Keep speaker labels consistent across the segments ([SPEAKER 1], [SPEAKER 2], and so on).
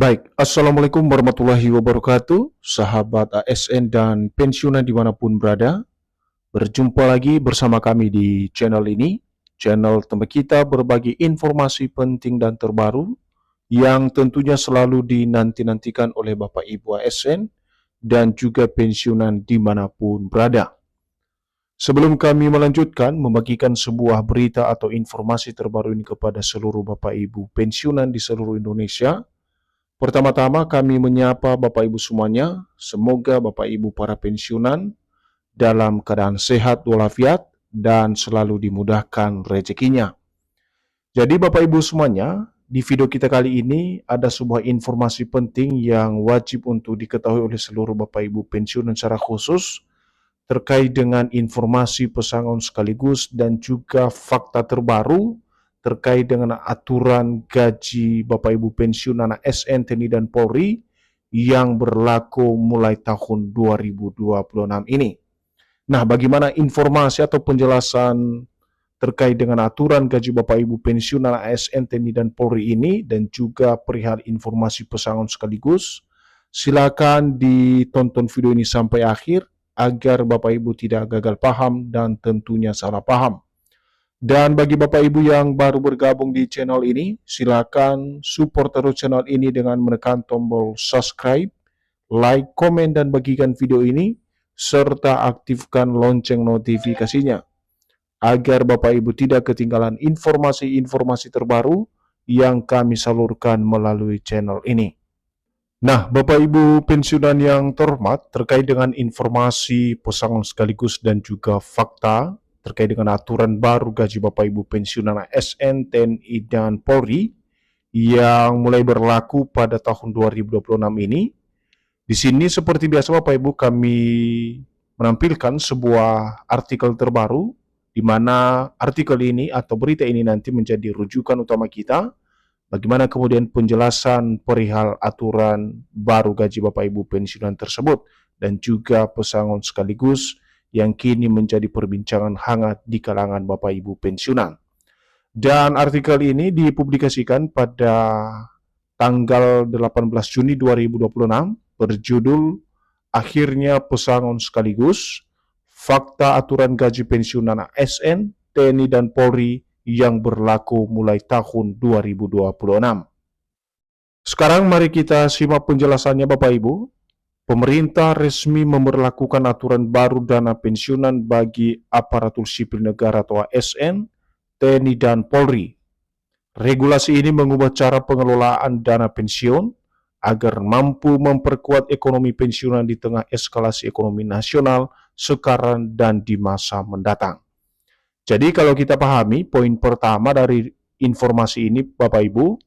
[SPEAKER 1] Baik, Assalamualaikum warahmatullahi wabarakatuh, sahabat ASN dan pensiunan dimanapun berada. Berjumpa lagi bersama kami di channel ini, channel tempat kita berbagi informasi penting dan terbaru yang tentunya selalu dinanti-nantikan oleh Bapak Ibu ASN dan juga pensiunan dimanapun berada. Sebelum kami melanjutkan membagikan sebuah berita atau informasi terbaru ini kepada seluruh Bapak Ibu pensiunan di seluruh Indonesia, pertama-tama kami menyapa Bapak Ibu semuanya, semoga Bapak Ibu para pensiunan dalam keadaan sehat walafiat dan selalu dimudahkan rezekinya. Jadi Bapak Ibu semuanya, di video kita kali ini ada sebuah informasi penting yang wajib untuk diketahui oleh seluruh Bapak Ibu pensiunan secara khusus terkait dengan informasi pesangon sekaligus dan juga fakta terbaru terkait dengan aturan gaji Bapak Ibu pensiunan ASN, TNI, dan Polri yang berlaku mulai tahun 2026 ini. Nah, bagaimana informasi atau penjelasan terkait dengan aturan gaji Bapak Ibu pensiunan ASN, TNI, dan Polri ini dan juga perihal informasi pesangon sekaligus, silakan ditonton video ini sampai akhir agar Bapak Ibu tidak gagal paham dan tentunya salah paham. Dan bagi Bapak Ibu yang baru bergabung di channel ini, silakan support terus channel ini dengan menekan tombol subscribe, like, komen, dan bagikan video ini, serta aktifkan lonceng notifikasinya, agar Bapak Ibu tidak ketinggalan informasi-informasi terbaru yang kami salurkan melalui channel ini. Nah, Bapak Ibu pensiunan yang terhormat, terkait dengan informasi pesangon sekaligus dan juga fakta terkait dengan aturan baru gaji Bapak Ibu pensiunan ASN, TNI, dan Polri yang mulai berlaku pada tahun 2026 ini. Di sini seperti biasa Bapak Ibu kami menampilkan sebuah artikel terbaru di mana artikel ini atau berita ini nanti menjadi rujukan utama kita bagaimana kemudian penjelasan perihal aturan baru gaji Bapak Ibu pensiunan tersebut dan juga pesangon sekaligus yang kini menjadi perbincangan hangat di kalangan Bapak Ibu pensiunan. Dan artikel ini dipublikasikan pada tanggal 18 Juni 2026 berjudul Akhirnya Pesangon Sekaligus, Fakta Aturan Gaji Pensiunan ASN, TNI, dan Polri yang berlaku mulai tahun 2026. Sekarang mari kita simak penjelasannya Bapak Ibu. Pemerintah resmi memberlakukan aturan baru dana pensiunan bagi aparatur sipil negara atau ASN, TNI, dan Polri. Regulasi ini mengubah cara pengelolaan dana pensiun agar mampu memperkuat ekonomi pensiunan di tengah eskalasi ekonomi nasional sekarang dan di masa mendatang. Jadi kalau kita pahami poin pertama dari informasi ini Bapak Ibu,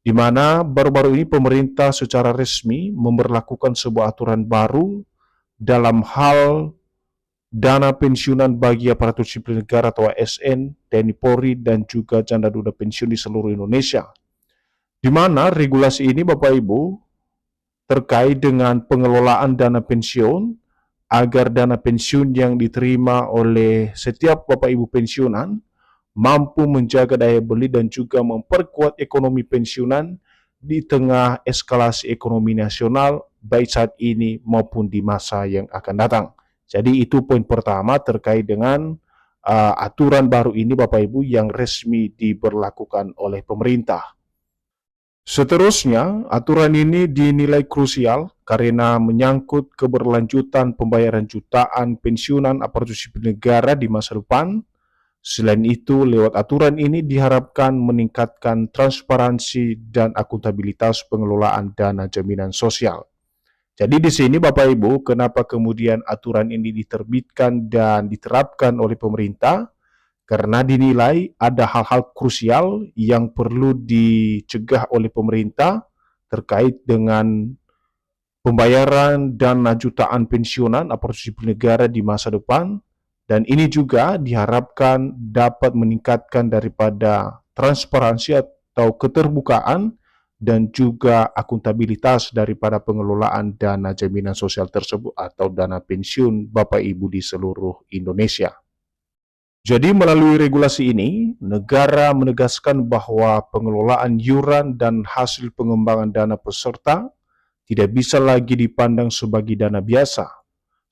[SPEAKER 1] di mana baru-baru ini pemerintah secara resmi memberlakukan sebuah aturan baru dalam hal dana pensiunan bagi aparatur sipil negara atau ASN, TNI, Polri, dan juga janda duda pensiun di seluruh Indonesia. Di mana regulasi ini Bapak Ibu terkait dengan pengelolaan dana pensiun agar dana pensiun yang diterima oleh setiap Bapak Ibu pensiunan mampu menjaga daya beli dan juga memperkuat ekonomi pensiunan di tengah eskalasi ekonomi nasional baik saat ini maupun di masa yang akan datang. Jadi itu poin pertama terkait dengan aturan baru ini Bapak Ibu yang resmi diberlakukan oleh pemerintah. Seterusnya, aturan ini dinilai krusial karena menyangkut keberlanjutan pembayaran jutaan pensiunan aparatur sipil negara di masa depan. Selain itu, lewat aturan ini diharapkan meningkatkan transparansi dan akuntabilitas pengelolaan dana jaminan sosial. Jadi di sini Bapak Ibu, kenapa kemudian aturan ini diterbitkan dan diterapkan oleh pemerintah? Karena dinilai ada hal-hal krusial yang perlu dicegah oleh pemerintah terkait dengan pembayaran dana jutaan pensiunan aparatur sipil negara di masa depan, dan ini juga diharapkan dapat meningkatkan daripada transparansi atau keterbukaan dan juga akuntabilitas daripada pengelolaan dana jaminan sosial tersebut atau dana pensiun Bapak Ibu di seluruh Indonesia. Jadi melalui regulasi ini, negara menegaskan bahwa pengelolaan iuran dan hasil pengembangan dana peserta tidak bisa lagi dipandang sebagai dana biasa.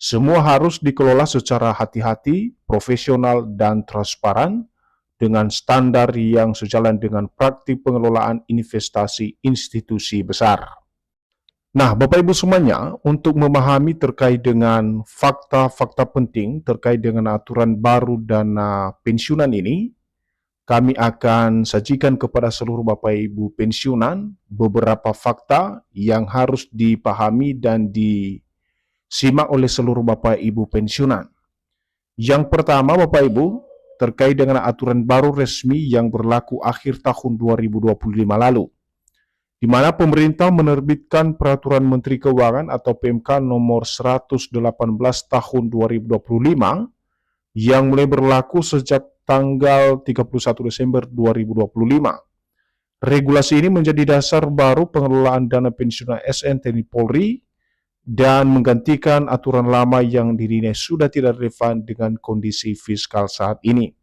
[SPEAKER 1] Semua harus dikelola secara hati-hati, profesional, dan transparan dengan standar yang sejalan dengan praktik pengelolaan investasi institusi besar. Nah, Bapak Ibu semuanya, untuk memahami terkait dengan fakta-fakta penting terkait dengan aturan baru dana pensiunan ini, kami akan sajikan kepada seluruh Bapak Ibu pensiunan beberapa fakta yang harus dipahami dan disimak oleh seluruh Bapak Ibu pensiunan. Yang pertama, Bapak Ibu, terkait dengan aturan baru resmi yang berlaku akhir tahun 2025 lalu, di mana pemerintah menerbitkan Peraturan Menteri Keuangan atau PMK nomor 118 tahun 2025 yang mulai berlaku sejak tanggal 31 Desember 2025. Regulasi ini menjadi dasar baru pengelolaan dana pensiunan ASN TNI Polri dan menggantikan aturan lama yang dinilai sudah tidak relevan dengan kondisi fiskal saat ini.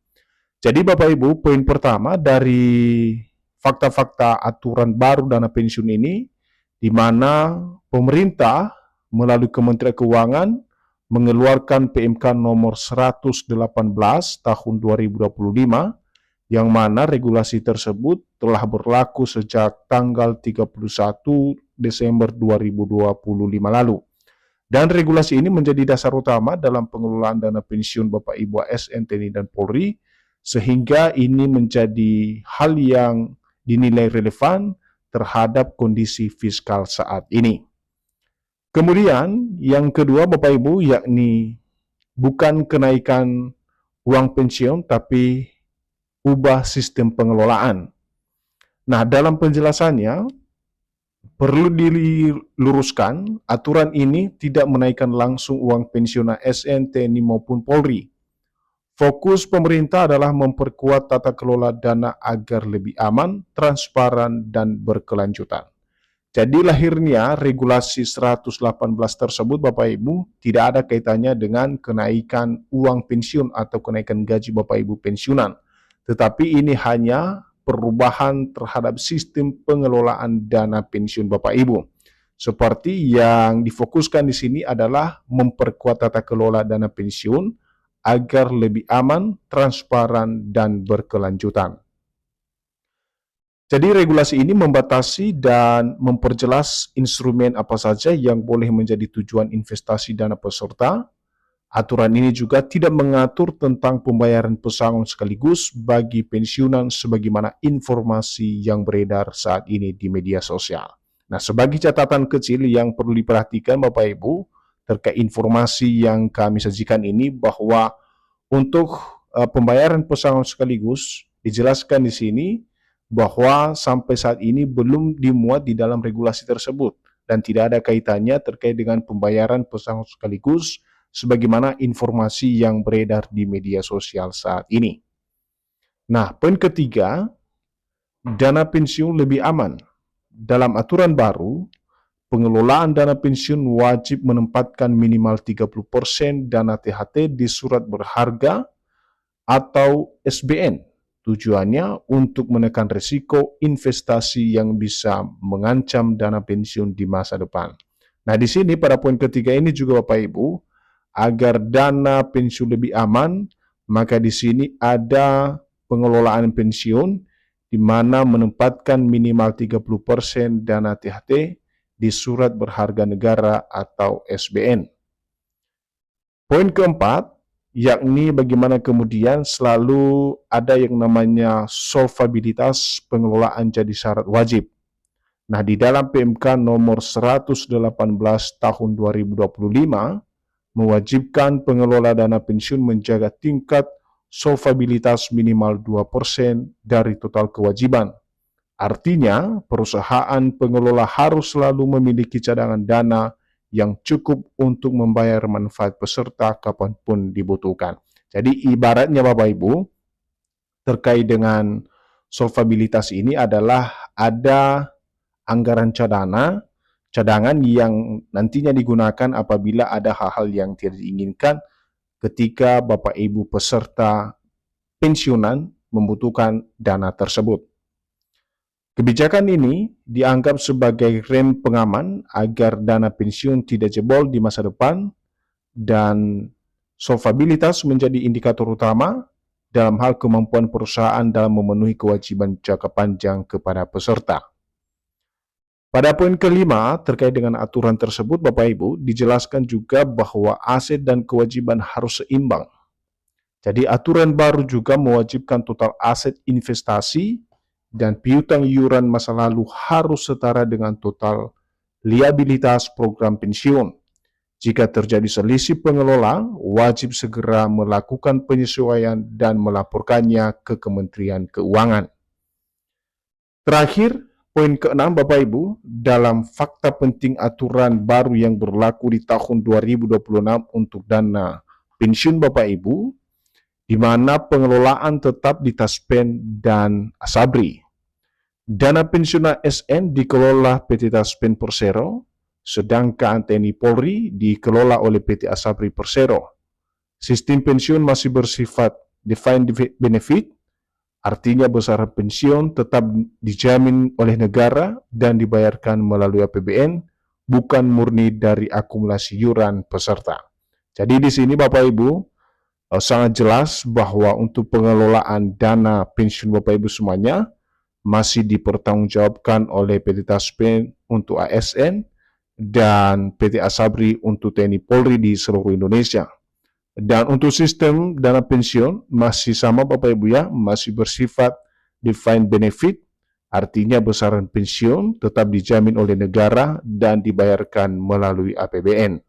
[SPEAKER 1] Jadi Bapak Ibu, poin pertama dari fakta-fakta aturan baru dana pensiun ini, di mana pemerintah melalui Kementerian Keuangan mengeluarkan PMK nomor 118 tahun 2025, yang mana regulasi tersebut telah berlaku sejak tanggal 31 Desember 2025 lalu. Dan regulasi ini menjadi dasar utama dalam pengelolaan dana pensiun Bapak Ibu ASN, TNI, dan Polri, sehingga ini menjadi hal yang dinilai relevan terhadap kondisi fiskal saat ini. Kemudian yang kedua Bapak Ibu, yakni bukan kenaikan uang pensiun tapi ubah sistem pengelolaan. Nah, dalam penjelasannya perlu diluruskan, aturan ini tidak menaikkan langsung uang pensiun ASN, TNI maupun Polri. Fokus pemerintah adalah memperkuat tata kelola dana agar lebih aman, transparan, dan berkelanjutan. Jadi lahirnya regulasi 118 tersebut Bapak Ibu tidak ada kaitannya dengan kenaikan uang pensiun atau kenaikan gaji Bapak Ibu pensiunan. Tetapi ini hanya perubahan terhadap sistem pengelolaan dana pensiun Bapak Ibu. Seperti yang difokuskan di sini adalah memperkuat tata kelola dana pensiun agar lebih aman, transparan, dan berkelanjutan. Jadi regulasi ini membatasi dan memperjelas instrumen apa saja yang boleh menjadi tujuan investasi dana peserta. Aturan ini juga tidak mengatur tentang pembayaran pesangon sekaligus bagi pensiunan sebagaimana informasi yang beredar saat ini di media sosial. Nah, sebagai catatan kecil yang perlu diperhatikan Bapak Ibu, terkait informasi yang kami sajikan ini bahwa untuk pembayaran pesangon sekaligus dijelaskan di sini bahwa sampai saat ini belum dimuat di dalam regulasi tersebut dan tidak ada kaitannya terkait dengan pembayaran pesangon sekaligus sebagaimana informasi yang beredar di media sosial saat ini. Nah, poin ketiga, dana pensiun lebih aman. Dalam aturan baru, pengelolaan dana pensiun wajib menempatkan minimal 30% dana THT di surat berharga atau SBN. Tujuannya untuk menekan risiko investasi yang bisa mengancam dana pensiun di masa depan. Nah, di sini pada poin ketiga ini juga Bapak Ibu, agar dana pensiun lebih aman, maka di sini ada pengelolaan pensiun di mana menempatkan minimal 30% dana THT di surat berharga negara atau SBN. Poin keempat, yakni bagaimana kemudian selalu ada yang namanya solvabilitas pengelolaan jadi syarat wajib. Nah, di dalam PMK nomor 118 tahun 2025 mewajibkan pengelola dana pensiun menjaga tingkat solvabilitas minimal 2% dari total kewajiban. Artinya, perusahaan pengelola harus selalu memiliki cadangan dana yang cukup untuk membayar manfaat peserta kapanpun dibutuhkan. Jadi ibaratnya Bapak Ibu, terkait dengan solvabilitas ini adalah ada anggaran cadangan yang nantinya digunakan apabila ada hal-hal yang tidak diinginkan ketika Bapak Ibu peserta pensiunan membutuhkan dana tersebut. Kebijakan ini dianggap sebagai rem pengaman agar dana pensiun tidak jebol di masa depan, dan solvabilitas menjadi indikator utama dalam hal kemampuan perusahaan dalam memenuhi kewajiban jangka panjang kepada peserta. Pada poin kelima, terkait dengan aturan tersebut, Bapak Ibu, dijelaskan juga bahwa aset dan kewajiban harus seimbang. Jadi aturan baru juga mewajibkan total aset investasi dan piutang iuran masa lalu harus setara dengan total liabilitas program pensiun. Jika terjadi selisih pengelola, wajib segera melakukan penyesuaian dan melaporkannya ke Kementerian Keuangan. Terakhir, poin ke-6 Bapak Ibu, dalam fakta penting aturan baru yang berlaku di tahun 2026 untuk dana pensiun Bapak Ibu, di mana pengelolaan tetap di Taspen dan Asabri. Dana pensiun ASN dikelola PT Taspen Persero, sedangkan TNI Polri dikelola oleh PT Asabri Persero. Sistem pensiun masih bersifat defined benefit, artinya besaran pensiun tetap dijamin oleh negara dan dibayarkan melalui APBN, bukan murni dari akumulasi iuran peserta. Jadi di sini Bapak Ibu, sangat jelas bahwa untuk pengelolaan dana pensiun Bapak Ibu semuanya masih dipertanggungjawabkan oleh PT Taspen untuk ASN dan PT Asabri untuk TNI Polri di seluruh Indonesia. Dan untuk sistem dana pensiun masih sama Bapak Ibu ya, masih bersifat defined benefit, artinya besaran pensiun tetap dijamin oleh negara dan dibayarkan melalui APBN.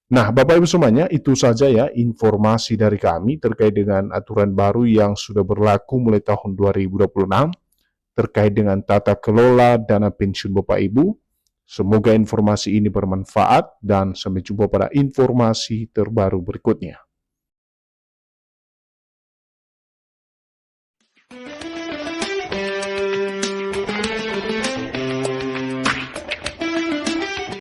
[SPEAKER 1] Nah, Bapak Ibu semuanya, itu saja ya informasi dari kami terkait dengan aturan baru yang sudah berlaku mulai tahun 2026 terkait dengan tata kelola dana pensiun Bapak Ibu. Semoga informasi ini bermanfaat dan sampai jumpa pada informasi terbaru berikutnya.